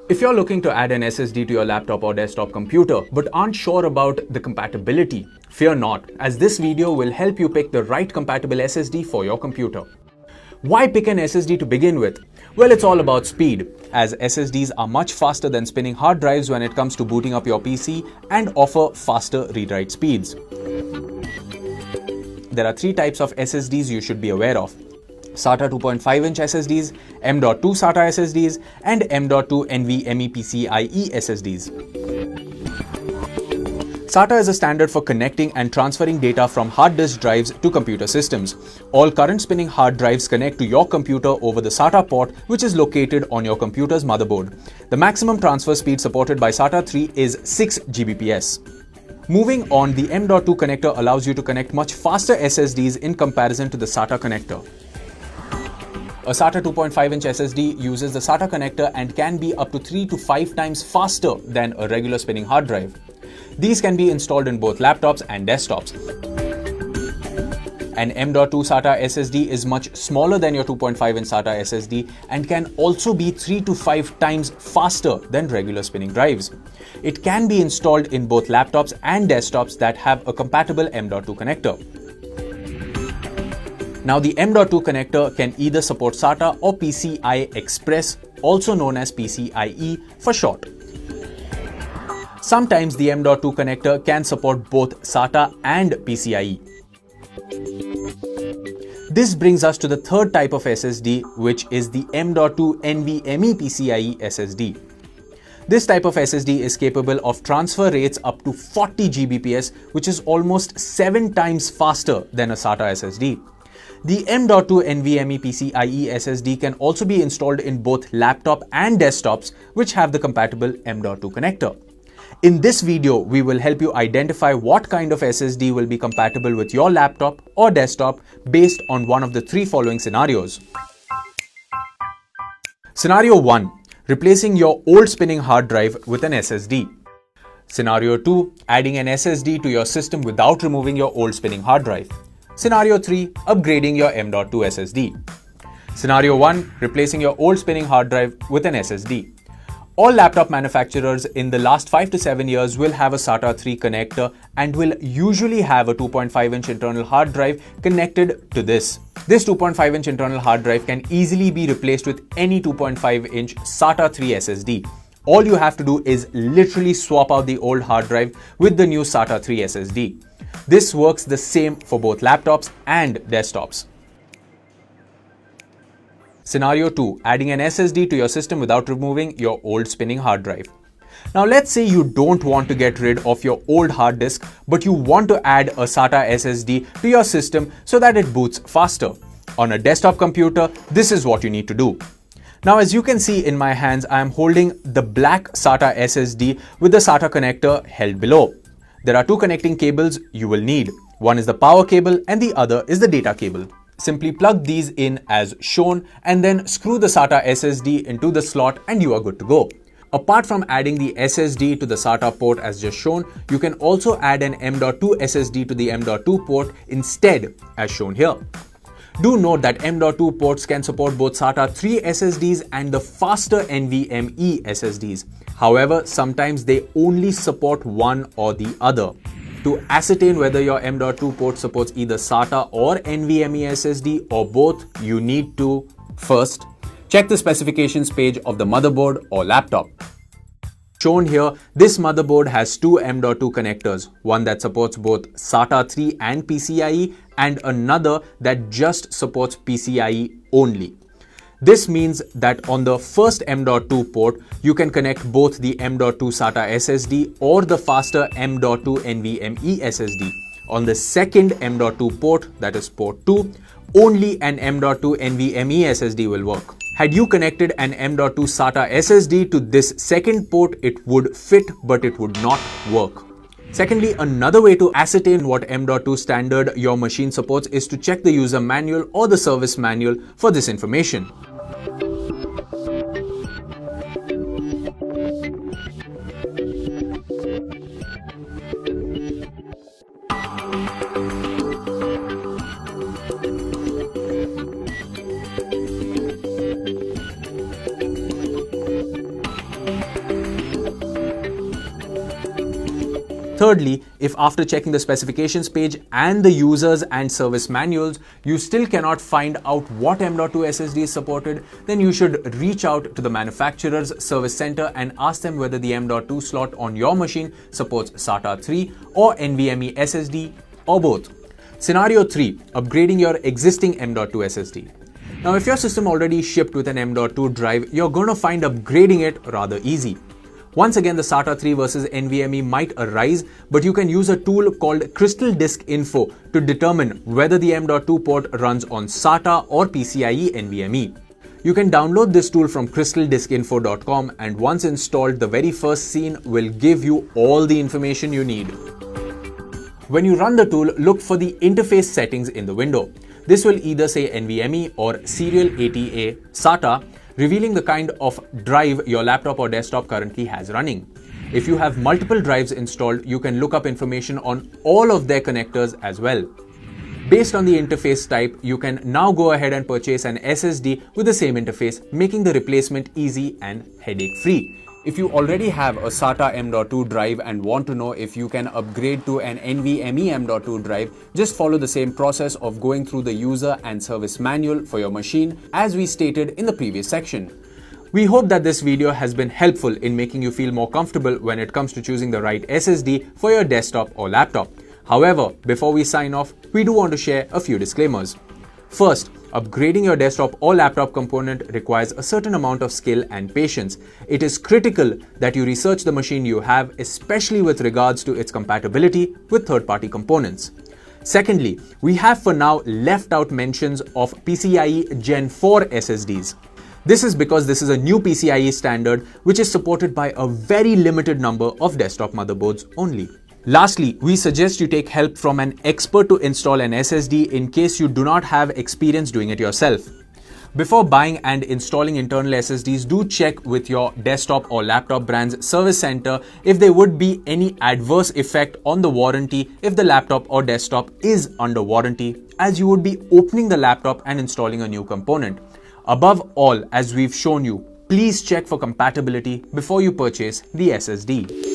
If you're looking to add an SSD to your laptop or desktop computer but aren't sure about the compatibility, fear not, as this video will help you pick the right compatible SSD for your computer. Why pick an SSD to begin with? Well, it's all about speed, as SSDs are much faster than spinning hard drives when it comes to booting up your PC and offer faster read-write speeds. There are three types of SSDs you should be aware of: SATA 2.5-inch SSDs, M.2 SATA SSDs, and M.2 NVMe PCIe SSDs. SATA is a standard for connecting and transferring data from hard disk drives to computer systems. All current spinning hard drives connect to your computer over the SATA port, which is located on your computer's motherboard. The maximum transfer speed supported by SATA 3 is 6 Gbps. Moving on, the M.2 connector allows you to connect much faster SSDs in comparison to the SATA connector. A SATA 2.5-inch SSD uses the SATA connector and can be up to 3 to 5 times faster than a regular spinning hard drive. These can be installed in both laptops and desktops. An M.2 SATA SSD is much smaller than your 2.5-inch SATA SSD and can also be 3 to 5 times faster than regular spinning drives. It can be installed in both laptops and desktops that have a compatible M.2 connector. Now, the M.2 connector can either support SATA or PCI Express, also known as PCIe for short. Sometimes the M.2 connector can support both SATA and PCIe. This brings us to the third type of SSD, which is the M.2 NVMe PCIe SSD. This type of SSD is capable of transfer rates up to 40 Gbps, which is almost 7 times faster than a SATA SSD. The M.2 NVMe PCIe SSD can also be installed in both laptop and desktops which have the compatible M.2 connector. In this video, we will help you identify what kind of SSD will be compatible with your laptop or desktop based on one of the three following scenarios. Scenario 1. Replacing your old spinning hard drive with an SSD. Scenario 2. Adding an SSD to your system without removing your old spinning hard drive. Scenario 3. Upgrading your M.2 SSD. Scenario 1. Replacing your old spinning hard drive with an SSD. All laptop manufacturers in the last 5 to 7 years will have a SATA 3 connector and will usually have a 2.5-inch internal hard drive connected to this. This 2.5-inch internal hard drive can easily be replaced with any 2.5-inch SATA 3 SSD. All you have to do is literally swap out the old hard drive with the new SATA 3 SSD. This works the same for both laptops and desktops. Scenario 2. Adding an SSD to your system without removing your old spinning hard drive. Now, let's say you don't want to get rid of your old hard disk, but you want to add a SATA SSD to your system so that it boots faster. On a desktop computer, this is what you need to do. Now, as you can see in my hands, I am holding the black SATA SSD with the SATA connector held below. There are two connecting cables you will need. One is the power cable and the other is the data cable. Simply plug these in as shown and then screw the SATA SSD into the slot and you are good to go. Apart from adding the SSD to the SATA port as just shown, you can also add an M.2 SSD to the M.2 port instead as shown here. Do note that M.2 ports can support both SATA 3 SSDs and the faster NVMe SSDs. However, sometimes they only support one or the other. To ascertain whether your M.2 port supports either SATA or NVMe SSD or both, you need to first check the specifications page of the motherboard or laptop. Shown here, this motherboard has two M.2 connectors, one that supports both SATA 3 and PCIe and another that just supports PCIe only. This means that on the first M.2 port, you can connect both the M.2 SATA SSD or the faster M.2 NVMe SSD. On the second M.2 port, that is port 2, only an M.2 NVMe SSD will work. Had you connected an M.2 SATA SSD to this second port, it would fit, but it would not work. Secondly, another way to ascertain what M.2 standard your machine supports is to check the user manual or the service manual for this information. Thirdly, if after checking the specifications page and the users and service manuals, you still cannot find out what M.2 SSD is supported, then you should reach out to the manufacturer's service center and ask them whether the M.2 slot on your machine supports SATA 3 or NVMe SSD or both. Scenario 3. Upgrading your existing M.2 SSD. Now, if your system already shipped with an M.2 drive, you're going to find upgrading it rather easy. Once again, the SATA 3 versus NVMe might arise, but you can use a tool called Crystal Disk Info to determine whether the M.2 port runs on SATA or PCIe NVMe. You can download this tool from crystaldiskinfo.com, and once installed, the very first scene will give you all the information you need. When you run the tool, look for the interface settings in the window. This will either say NVMe or Serial ATA SATA, revealing the kind of drive your laptop or desktop currently has running. If you have multiple drives installed, you can look up information on all of their connectors as well. Based on the interface type, you can now go ahead and purchase an SSD with the same interface, making the replacement easy and headache-free. If you already have a SATA M.2 drive and want to know if you can upgrade to an NVMe M.2 drive, just follow the same process of going through the user and service manual for your machine as we stated in the previous section. We hope that this video has been helpful in making you feel more comfortable when it comes to choosing the right SSD for your desktop or laptop. However, before we sign off, we do want to share a few disclaimers. First, upgrading your desktop or laptop component requires a certain amount of skill and patience. It is critical that you research the machine you have, especially with regards to its compatibility with third-party components. Secondly, we have for now left out mentions of PCIe Gen 4 SSDs. This is because this is a new PCIe standard which is supported by a very limited number of desktop motherboards only. Lastly, we suggest you take help from an expert to install an SSD in case you do not have experience doing it yourself. Before buying and installing internal SSDs, do check with your desktop or laptop brand's service center if there would be any adverse effect on the warranty if the laptop or desktop is under warranty, as you would be opening the laptop and installing a new component. Above all, as we've shown you, please check for compatibility before you purchase the SSD.